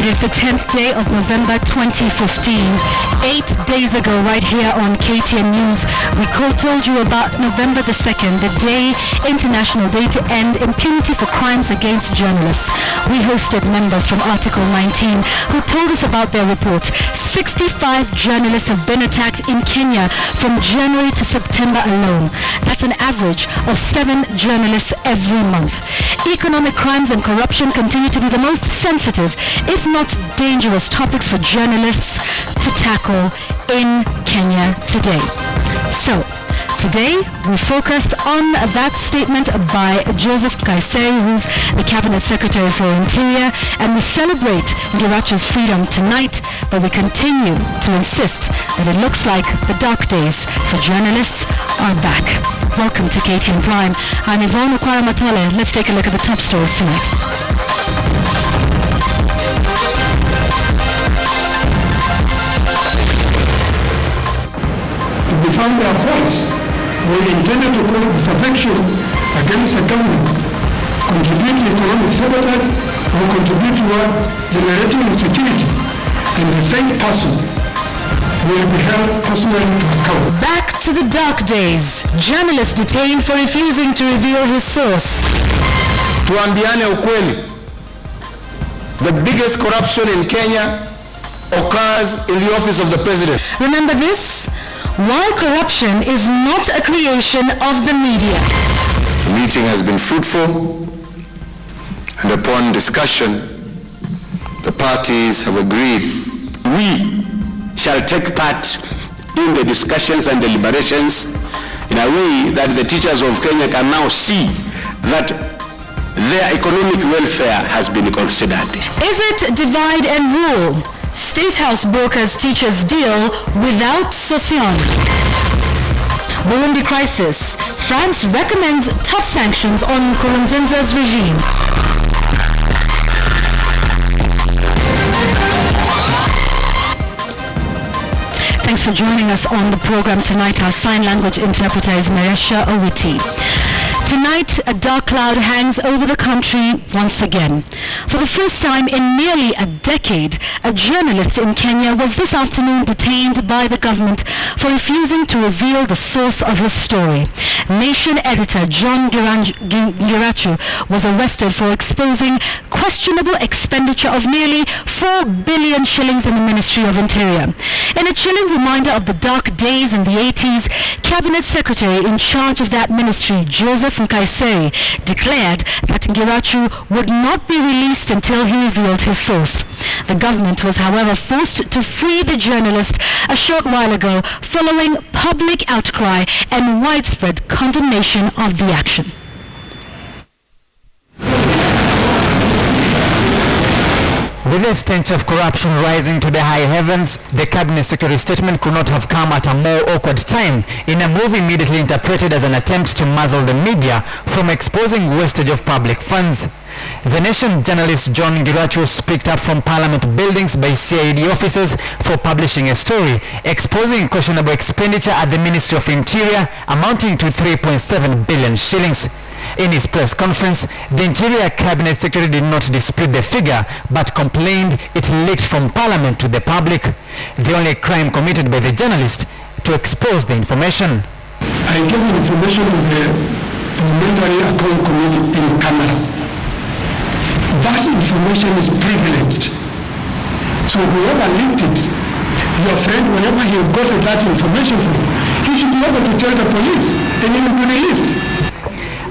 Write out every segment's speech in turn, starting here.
It is the 10th day of November 2015. 8 days ago, right here on KTN News, we told you about November the 2nd, the day, International Day to End Impunity for Crimes Against Journalists. We hosted members from Article 19 who told us about their report. 65 journalists have been attacked in Kenya from January to September alone. That's an average of 7 journalists every month. Economic crimes and corruption continue to be the most sensitive, if not dangerous, topics for journalists to tackle in Kenya today. So, today we focus on that statement by Joseph Kaiseri, who's the Cabinet Secretary for Interior, and we celebrate Girachu's freedom tonight, but we continue to insist that it looks like the dark days for journalists are back. Welcome to KTN Prime. I'm Yvonne Okwara-Matole. Let's take a look at the top stories tonight. To be found their faults, we intended to cause disaffection against the government, contribute to economic sabotage, or contribute toward generating insecurity, and the same person will be held personally to account. Back to the dark days. Journalist detained for refusing to reveal his source. Tuambiane ukweli. The biggest corruption in Kenya occurs in the office of the president. Remember this? While corruption is not a creation of the media. The meeting has been fruitful, and upon discussion, the parties have agreed. We shall take part in the discussions and deliberations in a way that the teachers of Kenya can now see that their economic welfare has been considered. Is it divide and rule? State House brokers teachers deal without Sossion. Burundi crisis. France recommends tough sanctions on Nkurunziza's regime. Thanks for joining us on the program tonight. Our sign language interpreter is Marisha Owiti. Tonight, a dark cloud hangs over the country once again. For the first time in nearly a decade, a journalist in Kenya was this afternoon detained by the government for refusing to reveal the source of his story. Nation editor John Girachu was arrested for exposing questionable expenditure of nearly 4 billion shillings in the Ministry of Interior. In a chilling reminder of the dark days in the 80s, Cabinet Secretary in charge of that ministry, Joseph Kaiseri, declared that Girachu would not be released until he revealed his source. The government was, however, forced to free the journalist a short while ago following public outcry and widespread condemnation of the action. With the stench of corruption rising to the high heavens, the Cabinet Secretary's statement could not have come at a more awkward time, in a move immediately interpreted as an attempt to muzzle the media from exposing wastage of public funds. The Nation journalist John Girachu was picked up from Parliament buildings by CID officers for publishing a story exposing questionable expenditure at the Ministry of Interior amounting to 3.7 billion shillings. In his press conference, the Interior Cabinet Secretary did not dispute the figure, but complained it leaked from Parliament to the public. The only crime committed by the journalist to expose the information. I gave information to the Parliamentary Account Committee in camera. That information is privileged. So whoever leaked it, your friend, whenever he got that information from, he should be able to tell the police and he will be released.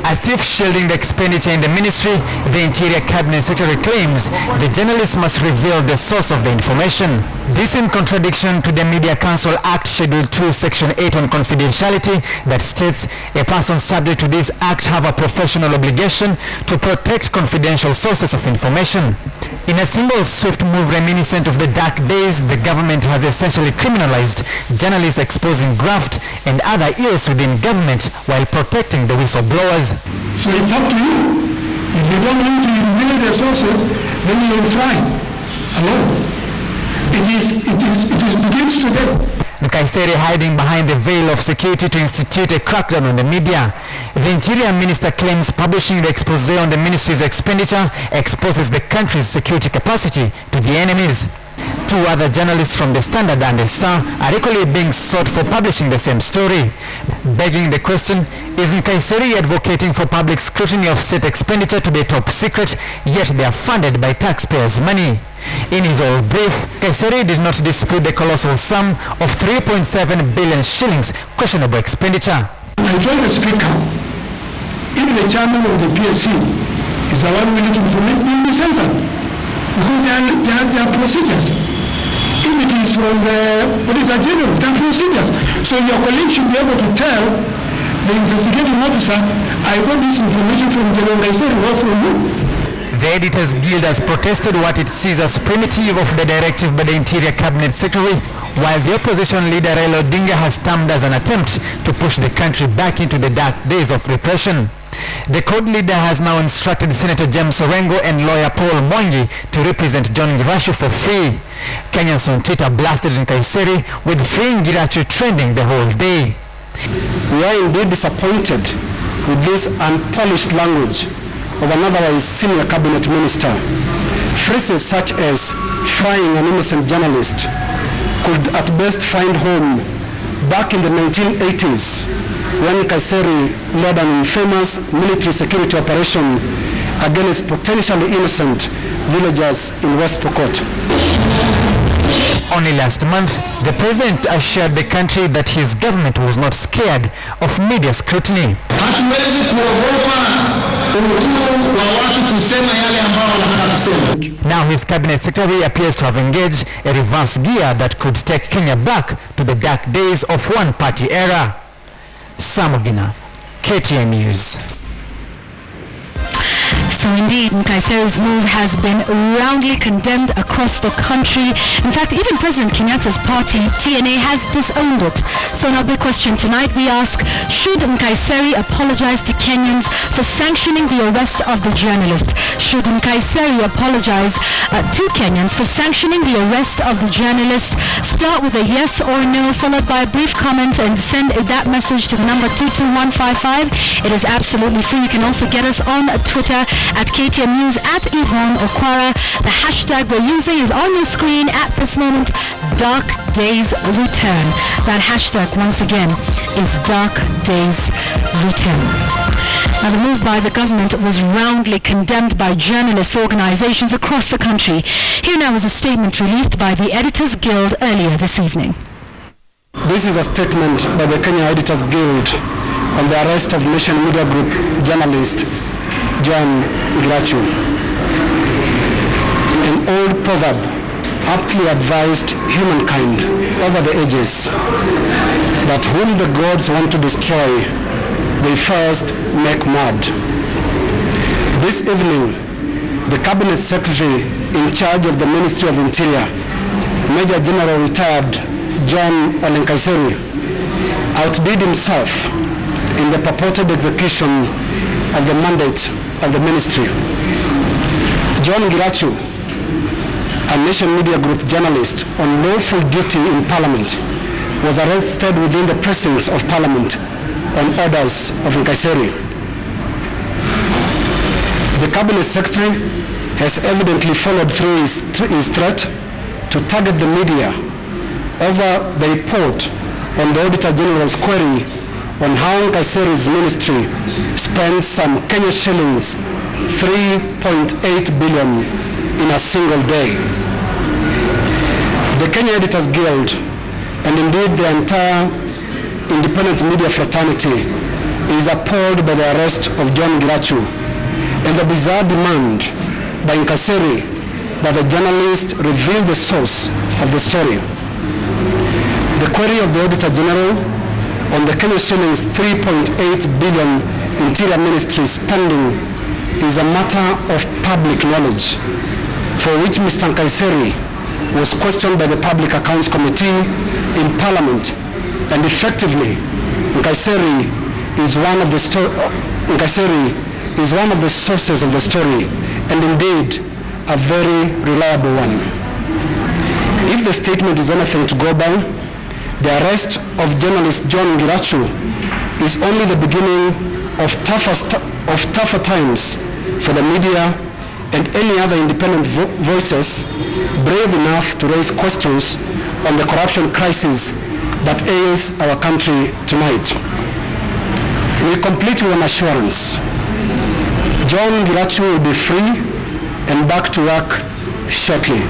As if shielding the expenditure in the ministry, the Interior Cabinet Secretary claims the journalist must reveal the source of the information. This in contradiction to the Media Council Act Schedule 2, Section 8 on confidentiality that states a person subject to this act have a professional obligation to protect confidential sources of information. In a single swift move reminiscent of the dark days, the government has essentially criminalized journalists exposing graft and other ills within government while protecting the whistleblowers. So it's up to you. If you don't want to reveal the sources, then you will fly alone. It begins today. Kaiseri hiding behind the veil of security to institute a crackdown on the media. The Interior Minister claims publishing the expose on the ministry's expenditure exposes the country's security capacity to the enemies. Two other journalists from The Standard and The Star are equally being sought for publishing the same story. Begging the question, is Nkaissery advocating for public scrutiny of state expenditure to be top secret, yet they are funded by taxpayers' money? In his oral brief, Nkaissery did not dispute the colossal sum of 3.7 billion shillings questionable expenditure. I told the Speaker, if the chairman of the PSC is the one willing information, he will be censored. Because there are procedures. If it is from the Auditor General, there are procedures. So your colleague should be able to tell the investigating officer, I got this information from General Nkaissery or from you. The Editors Guild has protested what it sees as primitive of the directive by the Interior Cabinet Secretary, while the opposition leader Raila Odinga has termed as an attempt to push the country back into the dark days of repression. The CORD leader has now instructed Senator James Orengo and lawyer Paul Mwangi to represent John Girachu for free. Kenyans on Twitter blasted Nkaissery with free Girachu trending the whole day. We are indeed disappointed with this unpolished language of an otherwise senior cabinet minister. Phrases such as frying an innocent journalist could at best find home back in the 1980s when Nkaissery led an infamous military security operation against potentially innocent villagers in West Pokot. Only last month, the president assured the country that his government was not scared of media scrutiny. Now his cabinet secretary appears to have engaged a reverse gear that could take Kenya back to the dark days of one-party era. Samogina, KTN News. So indeed, Nkaissery's move has been roundly condemned across the country. In fact, even President Kenyatta's party, TNA, has disowned it. So now the question tonight we ask, should Nkaissery apologize to Kenyans for sanctioning the arrest of the journalist? Should Nkaissery apologize to Kenyans for sanctioning the arrest of the journalist? Start with a yes or no, followed by a brief comment, and send that message to the number 22155. It is absolutely free. You can also get us on Twitter at KTN News, at Yvonne Okwara. The hashtag we're using is on your screen at this moment, Dark Days Return. That hashtag, once again, is Dark Days Return. Now, the move by the government was roundly condemned by journalist organizations across the country. Here now is a statement released by the Editors Guild earlier this evening. This is a statement by the Kenya Editors Guild on the arrest of Nation Media Group journalist John Girachu. An old proverb aptly advised humankind over the ages that whom the gods want to destroy, they first make mad. This evening, the Cabinet Secretary in charge of the Ministry of Interior, Major General retired John Nkaissery, outdid himself in the purported execution of the mandate of the ministry. John Girachu, a Nation Media Group journalist on lawful duty in Parliament, was arrested within the precincts of Parliament on orders of Nkaissery. The Cabinet Secretary has evidently followed through his threat to target the media over the report on the Auditor General's query on how Nkaissery's ministry spent some Kenya shillings 3.8 billion in a single day. The Kenya Editors Guild, and indeed the entire independent media fraternity, is appalled by the arrest of John Girachu and the bizarre demand by Nkaissery that the journalist reveal the source of the story. The query of the Auditor General on the Kenya shillings 3.8 billion Interior Ministry spending is a matter of public knowledge, for which Mr. Nkaissery was questioned by the Public Accounts Committee in Parliament, and effectively, Nkaissery is one of the sources of the story, and indeed a very reliable one. If the statement is anything to go by, the arrest of journalist John Girachu is only the beginning of tougher times for the media and any other independent voices brave enough to raise questions on the corruption crisis that ails our country tonight. We complete with an assurance. John Girachu will be free and back to work shortly.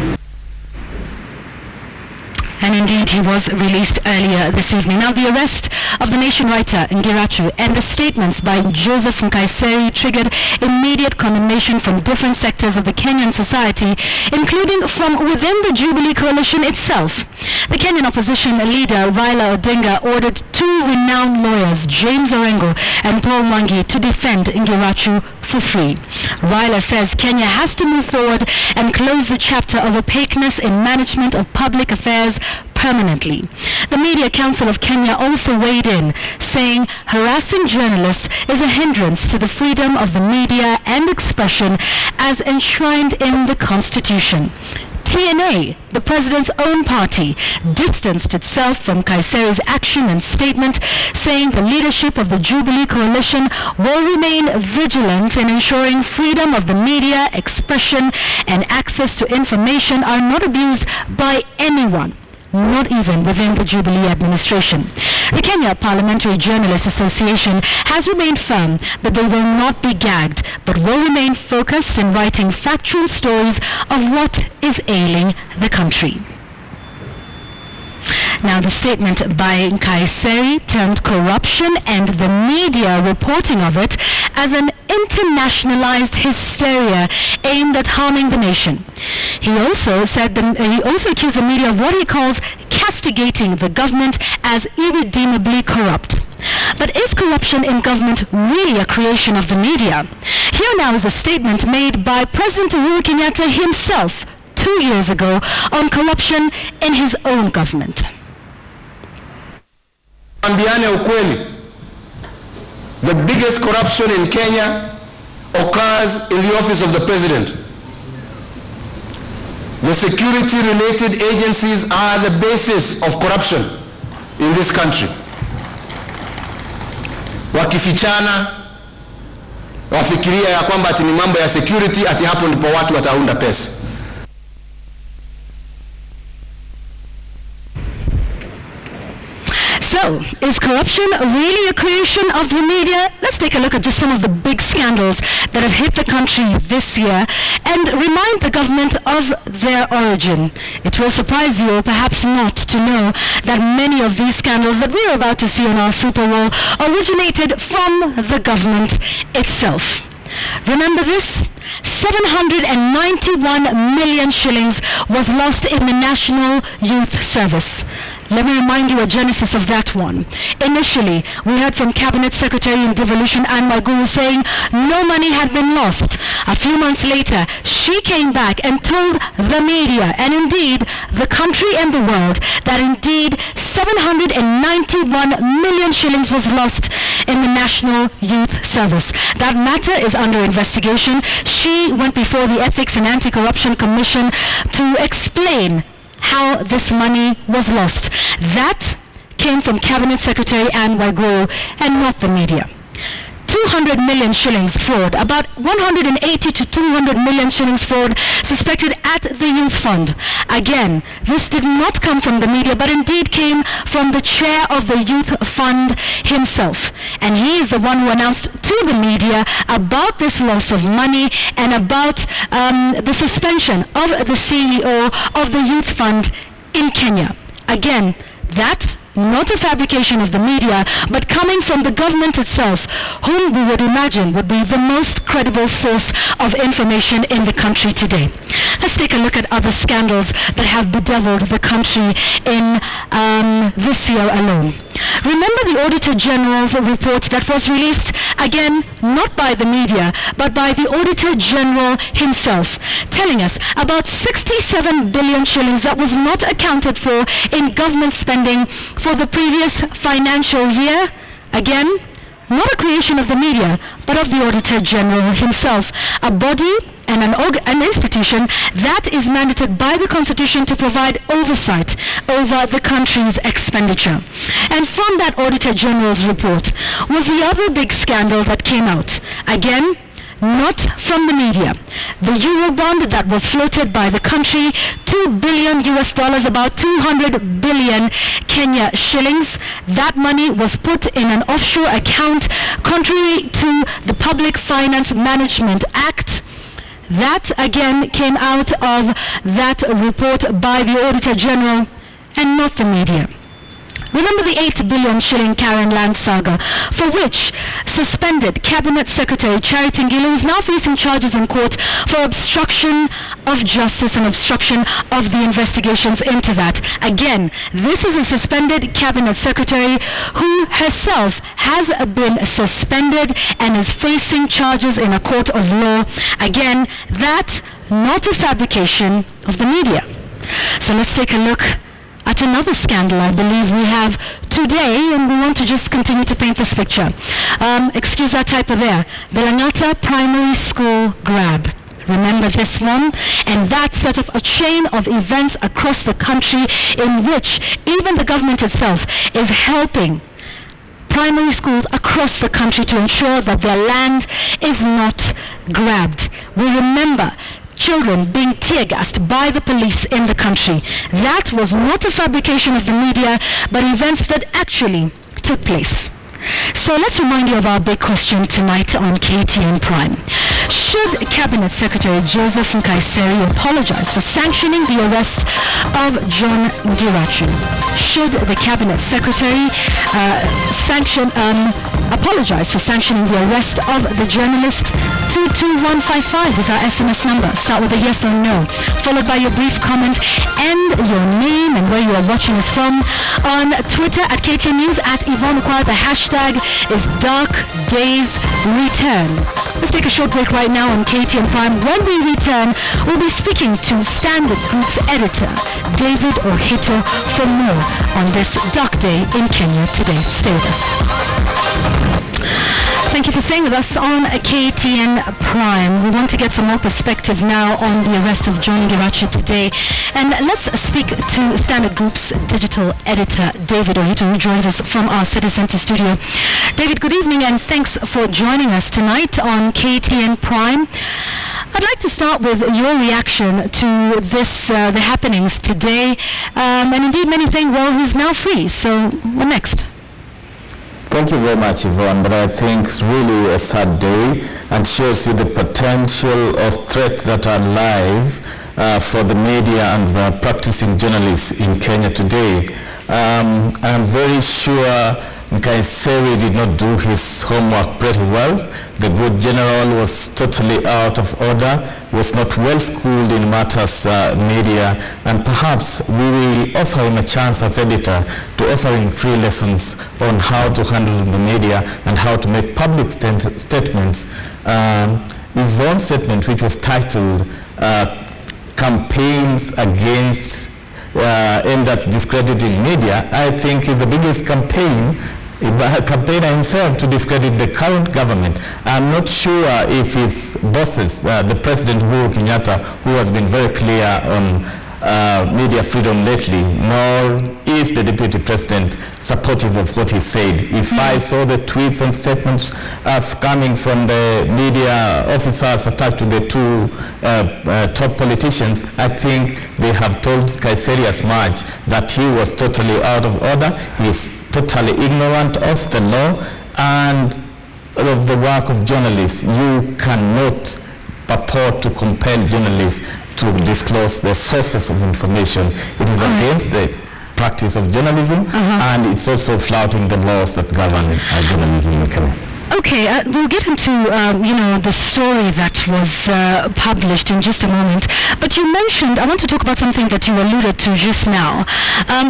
And indeed, he was released earlier this evening. Now, the arrest of the Nation writer Ngirachu and the statements by Joseph Nkaiseri triggered immediate condemnation from different sectors of the Kenyan society, including from within the Jubilee coalition itself. The Kenyan opposition leader Raila Odinga ordered two renowned lawyers, James Orengo and Paul Mwangi, to defend Ngirachu for free. Raila says Kenya has to move forward and close the chapter of opaqueness in management of public affairs permanently. The Media Council of Kenya also weighed in, saying harassing journalists is a hindrance to the freedom of the media and expression as enshrined in the Constitution. TNA, the president's own party, distanced itself from Kaiseri's action and statement, saying the leadership of the Jubilee coalition will remain vigilant in ensuring freedom of the media, expression, and access to information are not abused by anyone, not even within the Jubilee administration. The Kenya Parliamentary Journalists Association has remained firm that they will not be gagged, but will remain focused in writing factual stories of what is ailing the country. Now, the statement by Nkaiseri termed corruption and the media reporting of it as an internationalized hysteria aimed at harming the nation. He also said he also accused the media of what he calls castigating the government as irredeemably corrupt. But is corruption in government really a creation of the media? Here now is a statement made by President Uhuru Kenyatta himself 2 years ago on corruption in his own government. Ambiane ukweli, the biggest corruption in Kenya occurs in the office of the president. The security-related agencies are the basis of corruption in this country. Wakifichana, wafikiria ya kwamba ati ni mambo ya security, ati hapo ndipo watu wataunda pesa. So, is corruption really a creation of the media? Let's take a look at just some of the big scandals that have hit the country this year and remind the government of their origin. It will surprise you, or perhaps not, to know that many of these scandals that we're about to see on our Super Bowl originated from the government itself. Remember this? 791 million shillings was lost in the National Youth Service. Let me remind you a genesis of that one. Initially, we heard from Cabinet Secretary in Devolution Anne Maguru saying no money had been lost. A few months later, she came back and told the media, and indeed the country and the world, that indeed 791 million shillings was lost in the National Youth Service. That matter is under investigation. She went before the Ethics and Anti-Corruption Commission to explain how this money was lost. That came from Cabinet Secretary Anne Waiguru and not the media. 200 million shillings fraud, about 180 to 200 million shillings fraud suspected at the Youth Fund. Again, this did not come from the media, but indeed came from the chair of the Youth Fund himself. And he is the one who announced to the media about this loss of money and about the suspension of the CEO of the Youth Fund in Kenya. Again, that not a fabrication of the media, but coming from the government itself, whom we would imagine would be the most credible source of information in the country today. Let's take a look at other scandals that have bedeviled the country in this year alone. Remember the Auditor General's report that was released, again, not by the media, but by the Auditor General himself, telling us about 67 billion shillings that was not accounted for in government spending for the previous financial year. Again, not a creation of the media, but of the Auditor General himself, a body and an institution that is mandated by the Constitution to provide oversight over the country's expenditure. And from that Auditor General's report was the other big scandal that came out. Again, not from the media. The Eurobond that was floated by the country, $2 billion, about 200 billion Kenya shillings. That money was put in an offshore account contrary to the Public Finance Management Act. That again came out of that report by the Auditor General and not the media. Remember the 8 billion shilling Karen land saga, for which suspended Cabinet Secretary Charity Ngilu is now facing charges in court for obstruction of justice and obstruction of the investigations into that. Again, this is a suspended Cabinet Secretary who herself has been suspended and is facing charges in a court of law. Again, that not a fabrication of the media. So let's take a look at another scandal I believe we have today, and we want to just continue to paint this picture. Excuse that typo there. The Langata Primary School grab. Remember this one? And that set off a chain of events across the country in which even the government itself is helping primary schools across the country to ensure that their land is not grabbed. We remember children being tear-gassed by the police in the country. That was not a fabrication of the media, but events that actually took place. So let's remind you of our big question tonight on KTN Prime. Should Cabinet Secretary Joseph Nkaissery apologize for sanctioning the arrest of John Ngirachu? Should the Cabinet Secretary apologize for sanctioning the arrest of the journalist? 22155 is our SMS number. Start with a yes or no, followed by your brief comment and your name and where you are watching us from. On Twitter at KTN News, at Yvonne Ukwa, the hashtag is Dark Days Return. Let's take a short break right now on KTN Prime. When we return, we'll be speaking to Standard Group's editor, David Ohito, for more on this dark day in Kenya today. Stay with us. Thank you for staying with us on KTN Prime. We want to get some more perspective now on the arrest of John Ngirachu today. And let's speak to Standard Group's digital editor, David Ohito, who joins us from our City Center studio. David, good evening and thanks for joining us tonight on KTN Prime. I'd like to start with your reaction to this, the happenings today. And indeed many saying, well, he's now free. So what next? Thank you very much, Yvonne, but I think it's really a sad day and shows you the potential of threats that are live for the media and practicing journalists in Kenya today. I'm very sure Nkaissery did not do his homework pretty well. The good general was totally out of order, was not well schooled in matters media, and perhaps we will offer him a chance as editor to offer him free lessons on how to handle the media and how to make public statements. His own statement, which was titled Campaigns Against End Up Discrediting Media, I think is the biggest campaigner himself to discredit the current government. I'm not sure if his bosses, the President Uhuru Kenyatta, who has been very clear on media freedom lately, nor is the Deputy President supportive of what he said. If I saw the tweets and statements coming from the media officers attached to the two top politicians, I think they have told Nkaissery as much, that he was totally out of order. He's totally ignorant of the law and of the work of journalists. You cannot purport to compel journalists to disclose the sources of information. It is against the practice of journalism, and it's also flouting the laws that govern journalism in Kenya. Okay, we'll get into, the story that was published in just a moment. But you mentioned, I want to talk about something that you alluded to just now.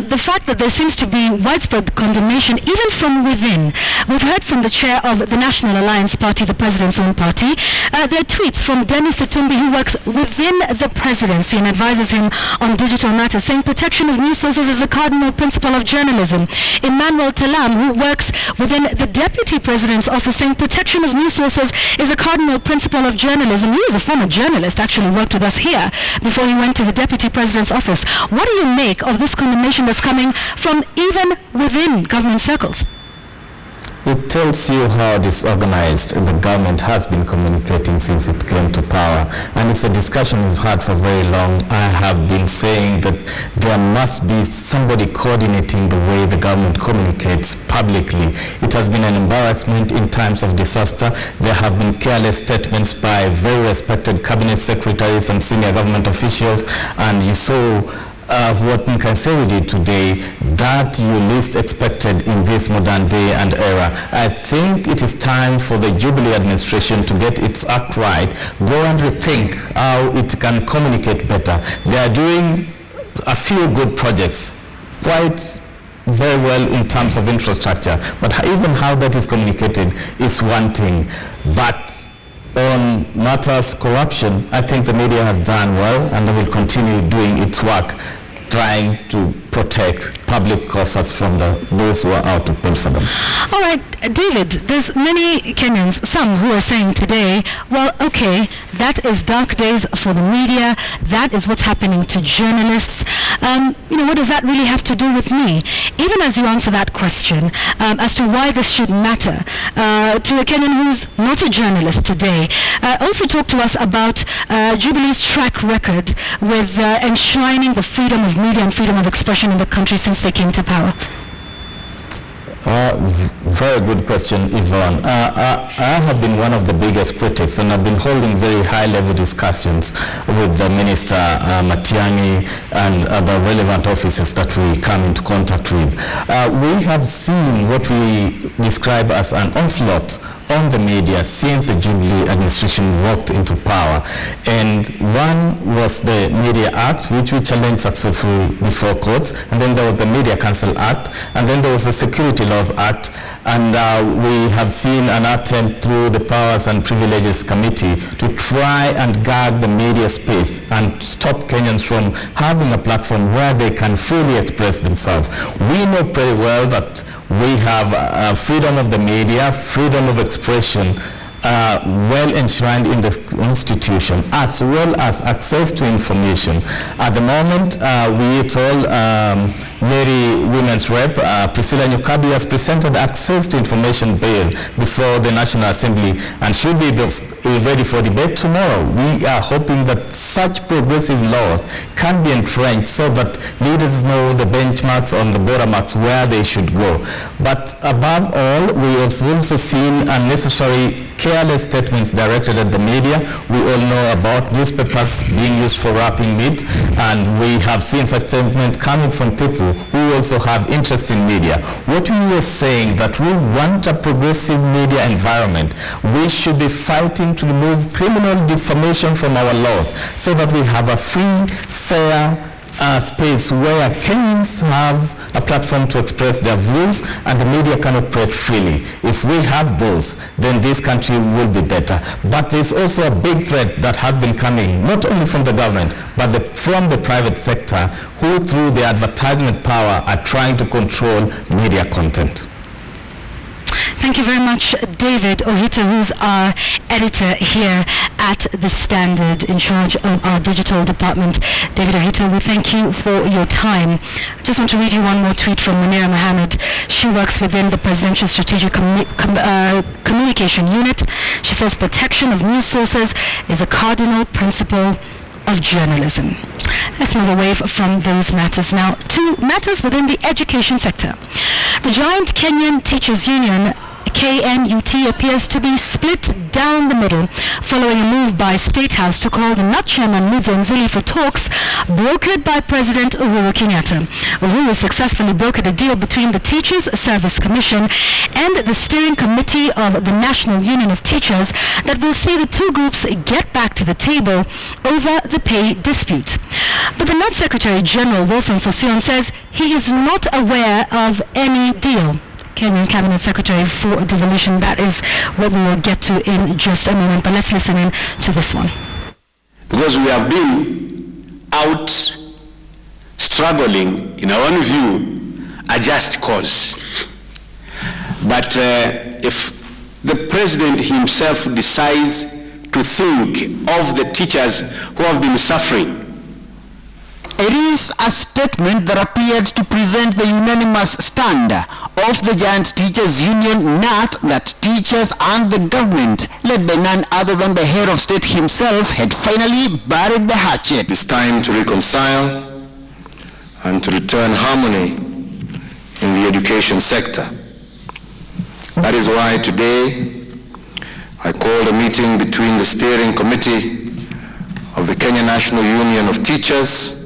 The fact that there seems to be widespread condemnation, even from within. We've heard from the chair of the National Alliance Party, the president's own party. There are tweets from Dennis Itumbi, who works within the presidency and advises him on digital matters, saying protection of news sources is the cardinal principle of journalism. Emmanuel Talam, who works within the deputy president's office, Office, saying protection of news sources is a cardinal principle of journalism. He is a former journalist, actually worked with us here before he went to the Deputy President's office. What do you make of this condemnation that's coming from even within government circles? It tells you how disorganized the government has been communicating since it came to power. And it's a discussion we've had for very long. I have been saying that there must be somebody coordinating the way the government communicates publicly. It has been an embarrassment in times of disaster. There have been careless statements by very respected cabinet secretaries and senior government officials. And you saw what Nkanseri did today, that you least expected in this modern day and era. I think it is time for the Jubilee administration to get its act right, go and rethink how it can communicate better. They are doing a few good projects, quite very well in terms of infrastructure, but even how that is communicated is one thing. But on matters corruption, I think the media has done well and will continue doing its work, trying to protect public coffers from those who are out to pay for them. All right, David, there's many Kenyans, some who are saying today, well, okay, that is dark days for the media, that is what's happening to journalists. What does that really have to do with me? Even as you answer that question, as to why this should matter, to a Kenyan who's not a journalist today, also talk to us about Jubilee's track record with enshrining the freedom of media and freedom of expression in the country since they came to power. Very good question, Yvonne. I have been one of the biggest critics, and I've been holding very high-level discussions with the Minister Matiang'i and other relevant officers that we come into contact with. We have seen what we describe as an onslaught on the media since the Jubilee administration walked into power. And one was the Media Act, which we challenged successfully before courts, and then there was the Media Council Act, and then there was the Security Laws Act, and we have seen an attempt through the Powers and Privileges Committee to try and guard the media space and stop Kenyans from having a platform where they can fully express themselves. We know very well that we have freedom of the media, freedom of expression, well enshrined in the Constitution, as well as access to information. At the moment, we told Mary Women's Rep, Priscilla Nyukabi, has presented access to information bill before the National Assembly and should be ready for debate tomorrow. We are hoping that such progressive laws can be entrenched so that leaders know the benchmarks on the border marks where they should go. But above all, we have also seen unnecessary careless statements directed at the media. We all know about newspapers being used for wrapping meat, and we have seen such statements coming from people who also have interest in media. What we are saying that we want a progressive media environment. We should be fighting to remove criminal defamation from our laws so that we have a free, fair space where Kenyans have a platform to express their views and the media can operate freely. If we have those, then this country will be better. But there's also a big threat that has been coming, not only from the government, but from the private sector, who through their advertisement power are trying to control media content. Thank you very much, David Ohita, who's our editor here at The Standard, in charge of our digital department. David Ohita, we thank you for your time. I just want to read you one more tweet from Munira Mohammed. She works within the Presidential Strategic Communication Unit. She says protection of news sources is a cardinal principle of journalism. Let's move away from those matters now to matters within the education sector. The giant Kenyan Teachers Union, KNUT, appears to be split down the middle following a move by State House to call the NUT chairman Muja Nzili for talks brokered by President Uhuru Kenyatta. Uhuru successfully brokered a deal between the Teachers Service Commission and the Steering Committee of the National Union of Teachers that will see the two groups get back to the table over the pay dispute. But the NUT Secretary General Wilson Sossion says he is not aware of any deal. Kenyan Cabinet Secretary for Devolution. That is what we will get to in just a moment. But let's listen in to this one. Because we have been out struggling, in our own view, a just cause. But if the president himself decides to think of the teachers who have been suffering. It is a statement that appeared to present the unanimous stand of the Giant Teachers Union, not that teachers and the government, led by none other than the head of state himself, had finally buried the hatchet. It's time to reconcile and to return harmony in the education sector. That is why today I called a meeting between the steering committee of the Kenya National Union of Teachers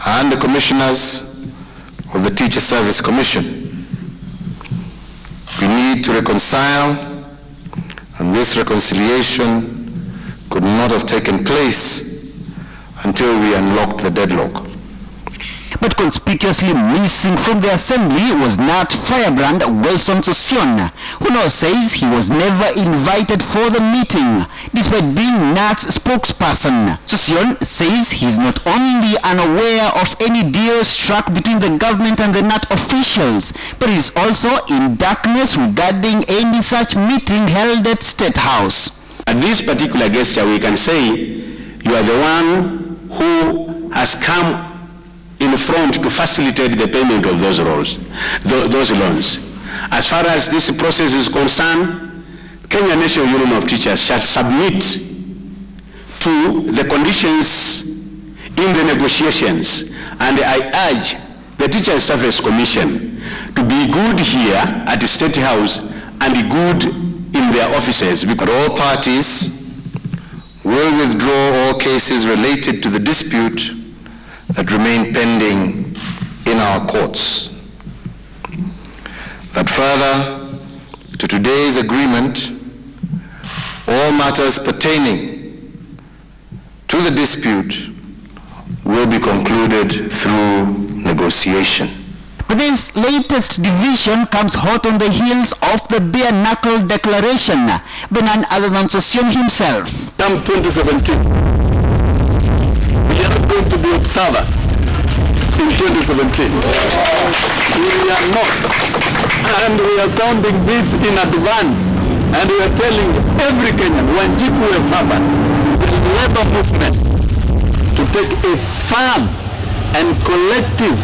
and the commissioners of the Teacher Service Commission. We need to reconcile, and this reconciliation could not have taken place until we unlocked the deadlock. But conspicuously missing from the assembly was NAT firebrand Wilson Sosion, who now says he was never invited for the meeting, despite being NAT's spokesperson. Sosion says he's not only unaware of any deal struck between the government and the NAT officials, but is also in darkness regarding any such meeting held at State House. At this particular gesture, we can say you are the one who has come in front to facilitate the payment of those loans. As far as this process is concerned, Kenya National Union of Teachers shall submit to the conditions in the negotiations, and I urge the Teacher Service Commission to be good here at the State House and good in their offices. Because all parties will withdraw all cases related to the dispute that remain pending in our courts. That further to today's agreement, all matters pertaining to the dispute will be concluded through negotiation. But this latest division comes hot on the heels of the bare-knuckle declaration by none other than Sosion himself. Come 2017. We are not going to be observers in 2017. We are not. And we are sounding this in advance. And we are telling every Kenyan, when Jiku will suffer, the labor movement to take a firm and collective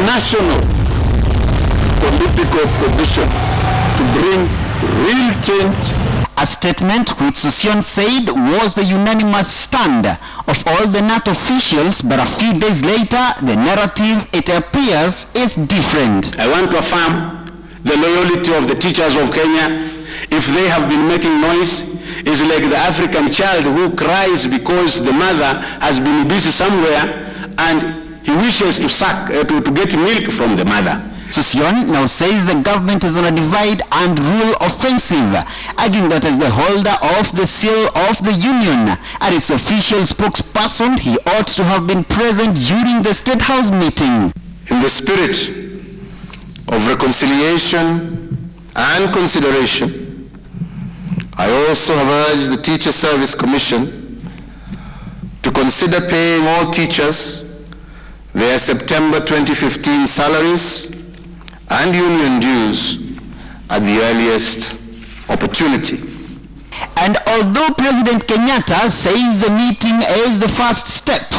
national political position to bring real change. A statement which Sosion said was the unanimous stand of all the NAT officials, but a few days later, the narrative, it appears, is different. I want to affirm the loyalty of the teachers of Kenya. If they have been making noise, it's like the African child who cries because the mother has been busy somewhere and he wishes to get milk from the mother. Sosion now says the government is on a divide and rule offensive, arguing that as the holder of the seal of the union and its official spokesperson, he ought to have been present during the State House meeting. In the spirit of reconciliation and consideration, I also have urged the Teacher Service Commission to consider paying all teachers their September 2015 salaries and union dues at the earliest opportunity. And although President Kenyatta says the meeting is the first step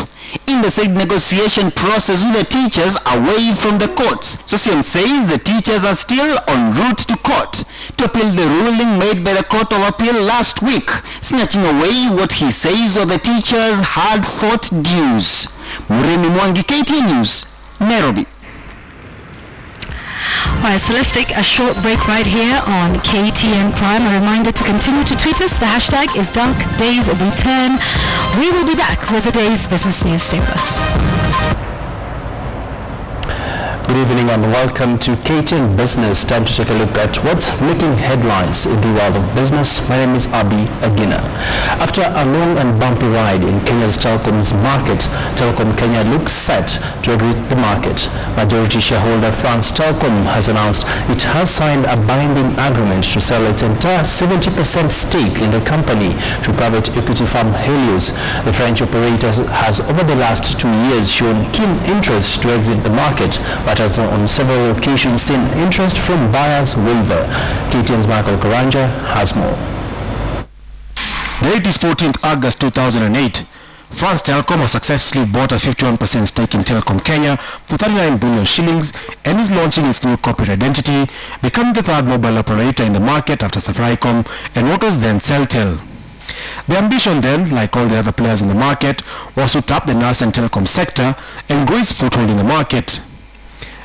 in the said negotiation process with the teachers away from the courts, Sosion says the teachers are still en route to court to appeal the ruling made by the Court of Appeal last week, snatching away what he says are the teachers' hard-fought dues. Muremi Mwangi, KTN News, Nairobi. Alright, so let's take a short break right here on KTN Prime. A reminder to continue to tweet us. The hashtag is Dark Days Return. We will be back with the day's business news. Stay with us. Good evening and welcome to KTN Business. Time to take a look at what's making headlines in the world of business. My name is Abi Agina. After a long and bumpy ride in Kenya's telecoms market, Telecom Kenya looks set to exit the market. Majority shareholder France Telecom has announced it has signed a binding agreement to sell its entire 70% stake in the company to private equity firm Helios. The French operator has over the last 2 years shown keen interest to exit the market, but has on several occasions seen interest from buyers waver. KTN's Michael Karanja has more. The date is 14th August 2008. France Telecom has successfully bought a 51% stake in Telecom Kenya for 39 billion shillings and is launching its new corporate identity, becoming the third mobile operator in the market after Safaricom and what was then Celtel. The ambition then, like all the other players in the market, was to tap the nascent telecom sector and grow its foothold in the market.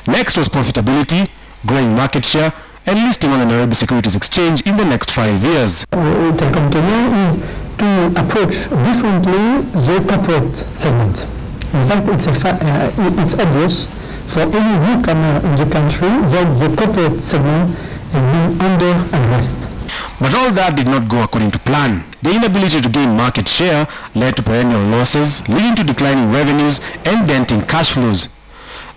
Next was profitability, growing market share, and listing on the Nairobi Securities Exchange in the next 5 years. Telecom Kenya is to approach differently the corporate segment. In fact, it's obvious for any newcomer in the country that the corporate segment has been under-addressed. But all that did not go according to plan. The inability to gain market share led to perennial losses, leading to declining revenues and denting cash flows.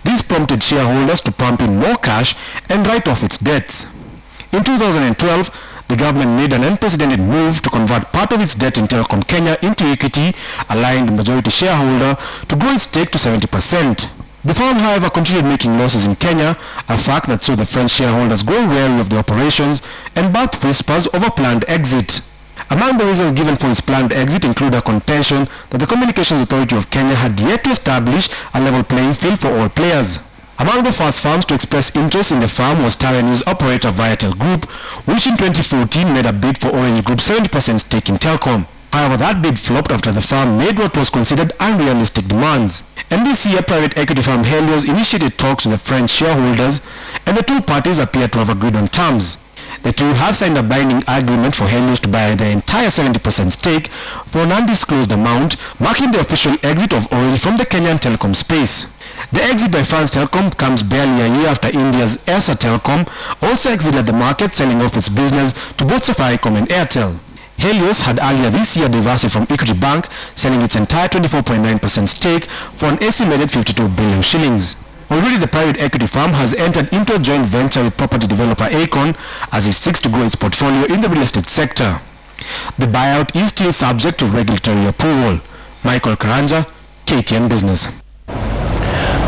This prompted shareholders to pump in more cash and write off its debts. In 2012, the government made an unprecedented move to convert part of its debt in Telecom Kenya into equity, allowing the majority shareholder to grow its stake to 70%. The firm, however, continued making losses in Kenya, a fact that saw the French shareholders grow wary of the operations and birthed whispers of a planned exit. Among the reasons given for its planned exit include a contention that the Communications Authority of Kenya had yet to establish a level playing field for all players. Among the first firms to express interest in the firm was Tower News operator Viatel Group, which in 2014 made a bid for Orange Group's 70% stake in Telcom. However, that bid flopped after the firm made what was considered unrealistic demands. And this year, private equity firm Helios initiated talks with the French shareholders, and the two parties appear to have agreed on terms. The two have signed a binding agreement for Helios to buy the entire 70% stake for an undisclosed amount, marking the official exit of Orange from the Kenyan telecom space. The exit by France Telecom comes barely a year after India's Airsa Telecom also exited the market, selling off its business to both Safaricom and Airtel. Helios had earlier this year diversified from Equity Bank, selling its entire 24.9% stake for an estimated 52 billion shillings. Already the private equity firm has entered into a joint venture with property developer Aecon as it seeks to grow its portfolio in the real estate sector. The buyout is still subject to regulatory approval. Michael Karanja, KTN Business.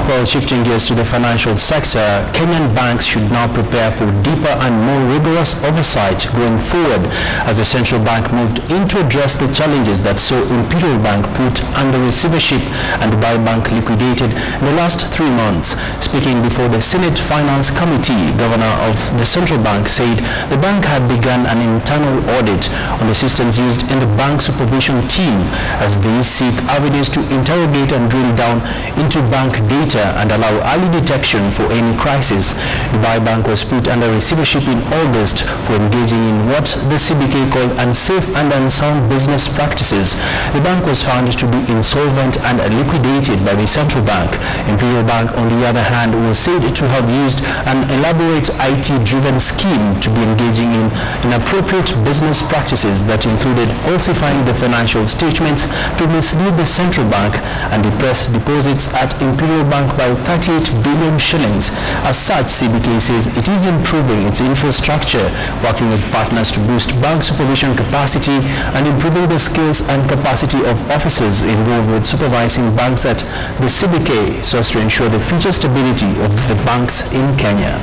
Well, shifting gears to the financial sector, Kenyan banks should now prepare for deeper and more rigorous oversight going forward as the central bank moved in to address the challenges that saw Imperial Bank put under receivership and Dubai Bank liquidated in the last 3 months. Speaking before the Senate Finance Committee, Governor of the central bank said the bank had begun an internal audit on the systems used in the bank supervision team as they seek avenues to interrogate and drill down into bank data and allow early detection for any crisis. Dubai Bank was put under receivership in August for engaging in what the CBK called unsafe and unsound business practices. The bank was found to be insolvent and liquidated by the central bank. Imperial Bank, on the other hand, was said to have used an elaborate IT-driven scheme to be engaging in inappropriate business practices that included falsifying the financial statements to mislead the central bank and depress deposits at Imperial Bank by 38 billion shillings. As such, CBK says it is improving its infrastructure, working with partners to boost bank supervision capacity and improving the skills and capacity of officers involved with supervising banks at the CBK so as to ensure the future stability of the banks in Kenya.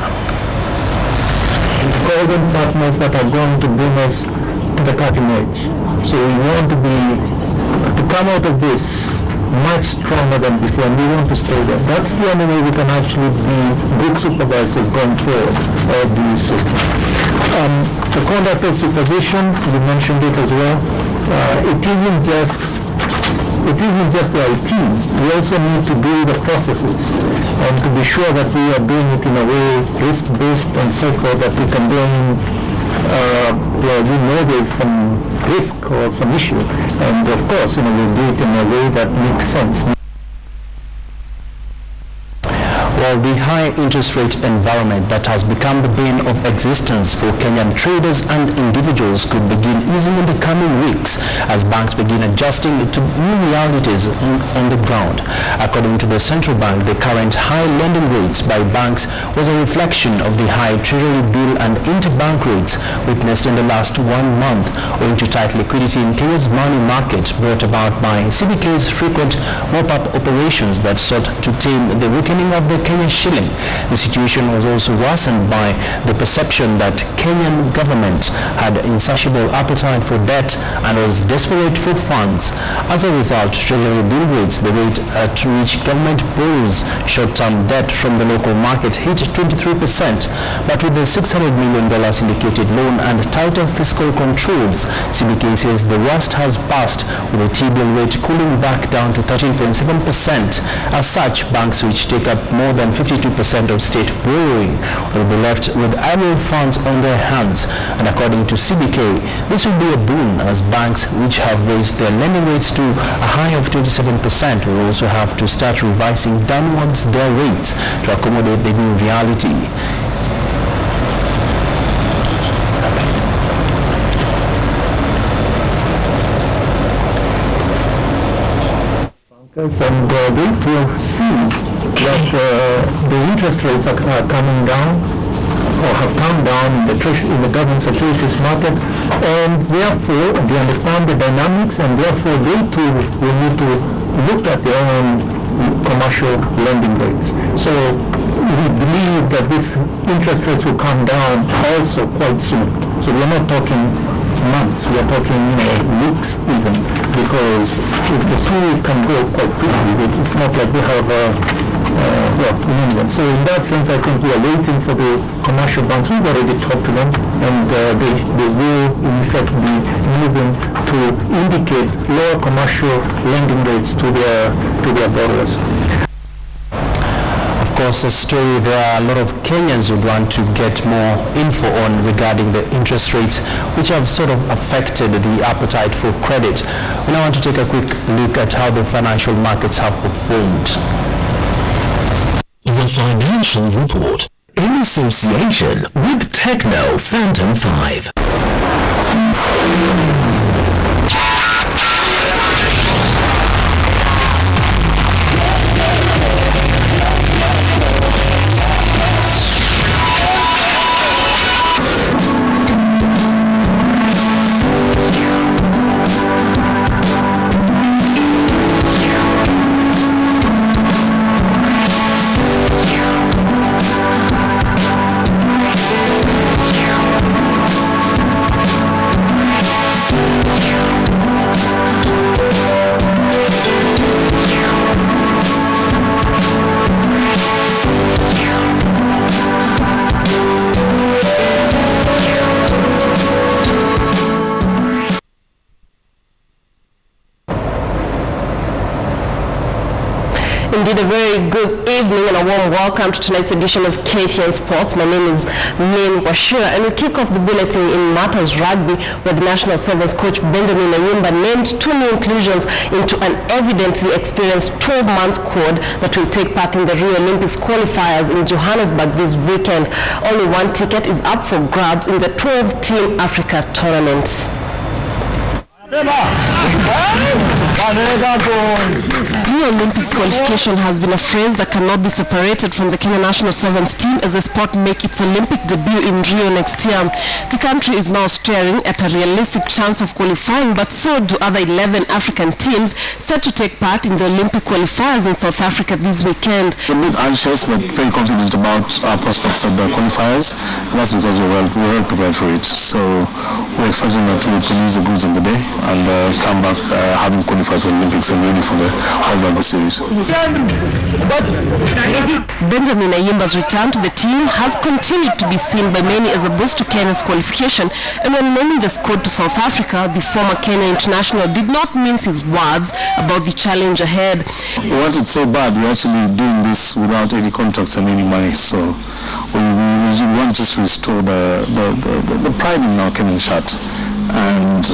Golden partners that are going to bring us to the cutting edge. So we want to come out of this much stronger than before, and we want to stay there. That's the only way we can actually be good supervisors going forward of the system. The conduct of supervision, you mentioned it as well. It isn't just the IT. We also need to do the processes and to be sure that we are doing it in a way risk-based and so forth that we can bring where we know there's some risk or some issue, and of course, we'll do it in a way that makes sense. Well, the high interest rate environment that has become the bane of existence for Kenyan traders and individuals could begin easing in the coming weeks as banks begin adjusting to new realities on the ground. According to the central bank, the current high lending rates by banks was a reflection of the high treasury bill and interbank rates witnessed in the last 1 month, owing to tight liquidity in Kenya's money market brought about by CBK's frequent mop-up operations that sought to tame the weakening of the Kenyan Kenyan shilling. The situation was also worsened by the perception that Kenyan government had insatiable appetite for debt and was desperate for funds. As a result, Treasury bill rates, the rate at which government borrows short-term debt from the local market, hit 23%. But with the $600 million syndicated loan and tighter fiscal controls, CBK says the worst has passed, with the T-bill rate cooling back down to 13.7%. As such, banks which take up more than 52% of state borrowing will be left with idle funds on their hands. And according to CBK, this will be a boon, as banks which have raised their lending rates to a high of 27% will also have to start revising downwards their rates to accommodate the new reality. And they will see that the interest rates are coming down, or have come down in the government securities market, and therefore they understand the dynamics, and therefore they too will need to look at their own commercial lending rates. So we believe that these interest rates will come down also quite soon. So we're not talking months, we are talking weeks even, because the two can go quite quickly. It's not like we have in England. So in that sense, I think we are waiting for the commercial banks. We've already talked to them, and they will in effect be moving to indicate lower commercial lending rates to their borrowers. Of course, a story there are a lot of Kenyans would want to get more info on regarding the interest rates, which have sort of affected the appetite for credit. We now want to take a quick look at how the financial markets have performed. The Financial Report, in association with Techno Phantom 5. Indeed, a very good evening and a warm welcome to tonight's edition of KTN Sports. My name is Lynn Washira, and we kick off the bulletin in matters rugby, where the national service coach Benjamin Ayimba named 2 new inclusions into an evidently experienced 12-month squad that will take part in the Rio Olympics qualifiers in Johannesburg this weekend. Only one ticket is up for grabs in the 12-team Africa tournament. The Olympics qualification has been a phrase that cannot be separated from the Kenya national sevens team as the sport make its Olympic debut in Rio next year. The country is now staring at a realistic chance of qualifying, but so do other 11 African teams set to take part in the Olympic qualifiers in South Africa this weekend. A bit anxious but very confident about our prospects at the qualifiers, and that's because we're well prepared for it. So we're expecting that we'll produce the goods of the day and come back having qualified for the Olympics and ready for the World Rugby Series. Benjamin Ayimba's return to the team has continued to be seen by many as a boost to Kenya's qualification, and when naming the squad to South Africa, the former Kenya international did not mince his words about the challenge ahead. We want it so bad, we're actually doing this without any contracts and any money, so we want just to restore the pride in our Kenyan shirt. And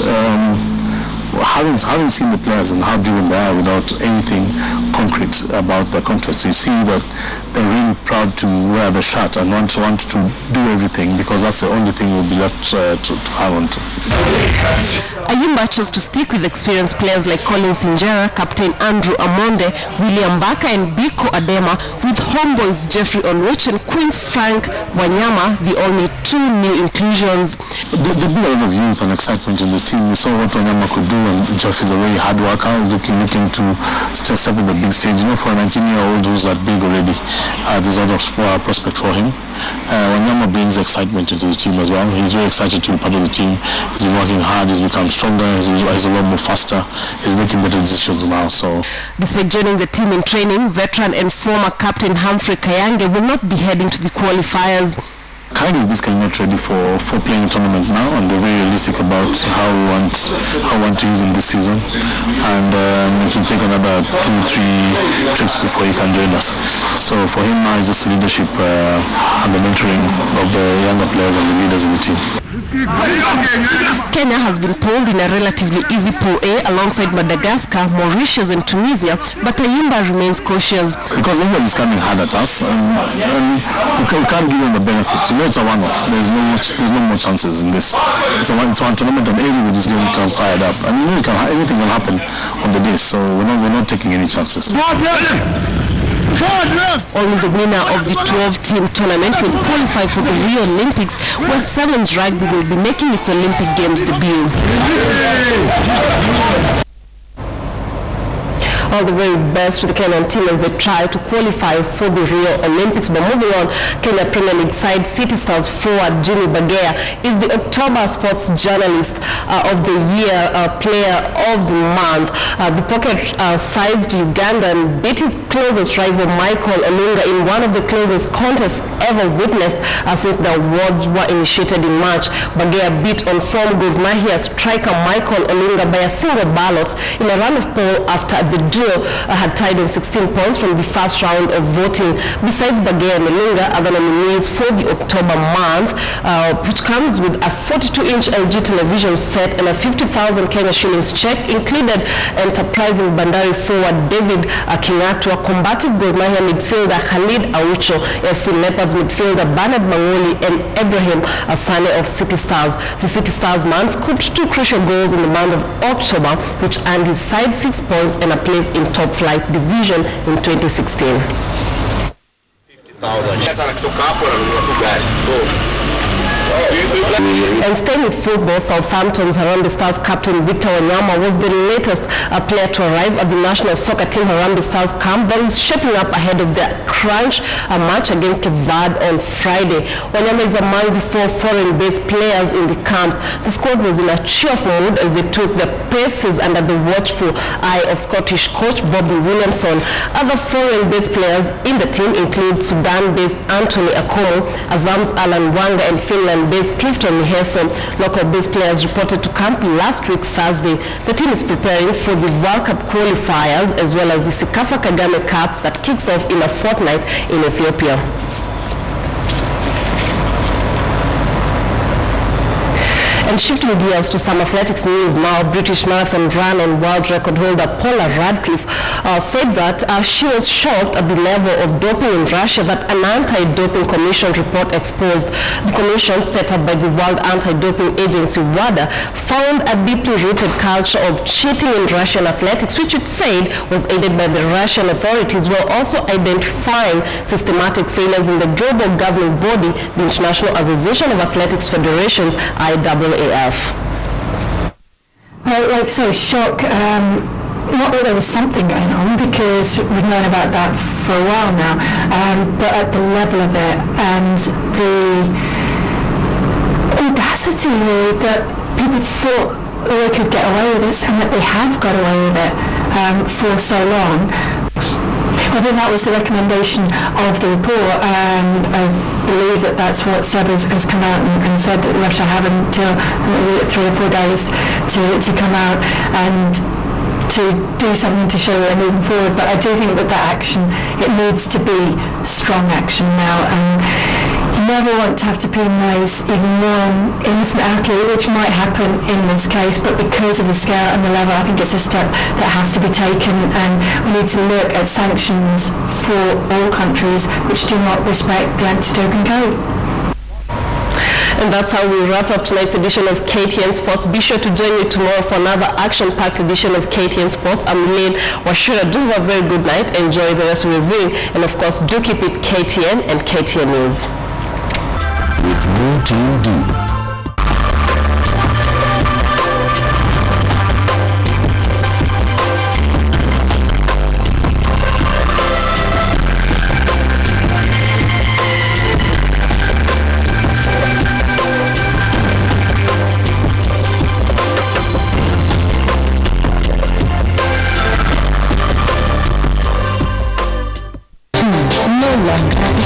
having seen the players and how driven they are without anything concrete about the contracts, you see that they're really proud to wear the shirt and want to do everything, because that's the only thing we'll be left to hang on to. Ayimba chose to stick with experienced players like Colin Sinjera, Captain Andrew Amonde, William Baka and Biko Adema, with homeboys Jeffrey Onwich and Queen's Frank Wanyama, the only two new inclusions. There'll be a lot of youth and excitement in the team. We saw what Wanyama could do, and Jeff is a very hard worker, looking to step in the big stage. You know, for a 19-year-old who's that big already, there's a lot of prospect for him. Wanyama brings excitement into the team as well. He's very excited to be part of the team. He's been working hard, he's become stronger, he's a lot more faster, he's making better decisions now. So, despite joining the team in training, veteran and former captain Humphrey Kayange will not be heading to the qualifiers. Kayange is basically not ready for playing a tournament now, and they're very realistic about how we want to use him this season, and it will take another 2-3 trips before he can join us. So for him now, it's just the leadership and the mentoring of the younger players and the leaders in the team. Kenya has been pulled in a relatively easy Pool A alongside Madagascar, Mauritius and Tunisia, but Ayimba remains cautious. Because everybody's coming hard at us, and we can't give them the benefit. You know, it's a one-off. There's no more chances in this. It's one tournament, and everybody's going to come fired up. And you know, anything will happen on the day, so we're not taking any chances. Only the winner of the 12-team tournament will qualify for the Rio Olympics, where Sevens Rugby will be making its Olympic Games debut. All the very best to the Kenyan team as they try to qualify for the Rio Olympics. But moving on, Kenya Premier League side City Stars forward Jimmy Bagea is the October Sports Journalist of the Year, Player of the Month. The pocket-sized Ugandan beat his closest rival Michael Olunga in one of the closest contests ever witnessed since the awards were initiated in March. Bagea beat on form Gor Mahia striker Michael Olunga by a single ballot in a run of poll after the duo had tied on 16 points from the first round of voting. Besides Bagea and Olunga, other nominees for the October month, which comes with a 42-inch LG television set and a 50,000 Kenya shillings check, included enterprising Bandari forward David Kingatwa, combative Gor Mahia midfielder Khalid Aucho, FC Leopards midfielder Bernard Mangoli, and Ibrahim Asane of City Stars. The City Stars man scooped 2 crucial goals in the month of October, which earned his side 6 points and a place in top flight division in 2016. And staying with football, Southampton's Harambee Stars captain Victor Wanyama was the latest player to arrive at the national soccer team Harambee Stars camp that is shaping up ahead of their crunch match against Cape Verde on Friday. Wanyama is among the 4 foreign-based players in the camp. The squad was in a cheerful mood as they took their paces under the watchful eye of Scottish coach Bobby Williamson. Other foreign-based players in the team include Sudan-based Anthony Akomo, Azam's Alan Wanga, and Finland-based Clifton Miheso. Local-based players reported to camp last week Thursday. The team is preparing for the World Cup qualifiers as well as the Sikafa Kagame Cup that kicks off in a fortnight in Ethiopia. And shifting gears to some athletics news now, British marathon run and world record holder Paula Radcliffe said that she was shocked at the level of doping in Russia that an anti-doping commission report exposed. The commission, set up by the World Anti-Doping Agency, WADA, found a deeply rooted culture of cheating in Russian athletics, which it said was aided by the Russian authorities, while also identifying systematic failures in the global governing body, the International Association of Athletics Federations, IAAF. Like so, shock. Not that there was something going on, because we've known about that for a while now, but at the level of it and the audacity really that people thought they could get away with this, and that they have got away with it for so long. I think that was the recommendation of the report, and I believe that that's what Seb has come out and said, that Russia have until 3 or 4 days to come out and to do something to show that they're moving forward. But I do think that action, it needs to be strong action now, and you never want to have to penalise even one innocent athlete, which might happen in this case, but because of the scale and the level, I think it's a step that has to be taken, and we need to look at sanctions for all countries which do not respect the anti-doping code. And that's how we wrap up tonight's edition of KTN Sports. Be sure to join me tomorrow for another action-packed edition of KTN Sports. I'm Lane Washura. Do have a very good night. Enjoy the rest of your viewing. And of course, do keep it KTN and KTN News. With more to do.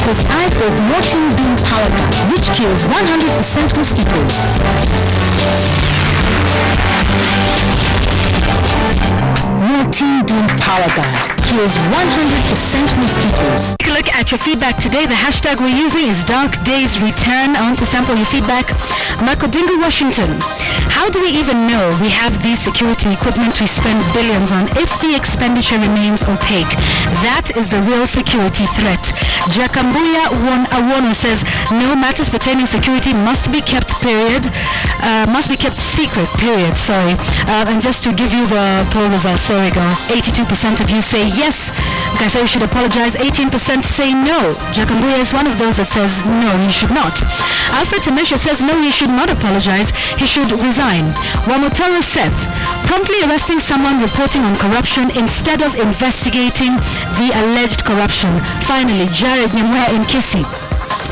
Because I've got Bulletin powder, which kills 100% mosquitoes. Bulletin Power Guard kills 100% mosquitoes. Take a look at your feedback today. The hashtag we're using is Dark Days Return. I want to sample your feedback. Marco Dingle, Washington. How do we even know we have these security equipment we spend billions on if the expenditure remains opaque? That is the real security threat. Jakambuya Awono says, no, matters pertaining security must be kept secret, period. Sorry. And just to give you the poll results, there we go. 82% of you say yes. I say you should apologize. 18% say no. Jakambuya is one of those that says no, he should not. Alfred Tamesha says no, he should not apologize. He should resign. Wamotoro Seth, promptly arresting someone reporting on corruption instead of investigating the alleged corruption. Finally, Jared Nyamwea in Kisi.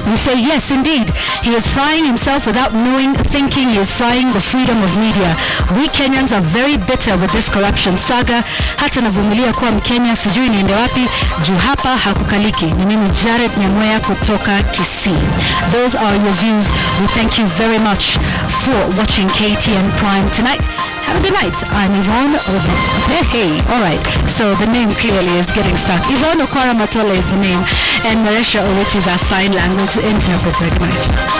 We say yes, indeed. He is frying himself without thinking he is frying the freedom of media. We Kenyans are very bitter with this corruption saga. Hata navumilia kuwa Mkenya, sijui niende wapi, juu hapa hakukaliki. Ni mimi Jared Nyamwea kutoka Kisii. Those are your views. We thank you very much for watching KTN Prime tonight. Have a good night. I'm Yvonne Hey, all right. So the name clearly is getting stuck. Yvonne Okwara Matole is the name, and Maresha Owit is our sign language interpreter. Good night.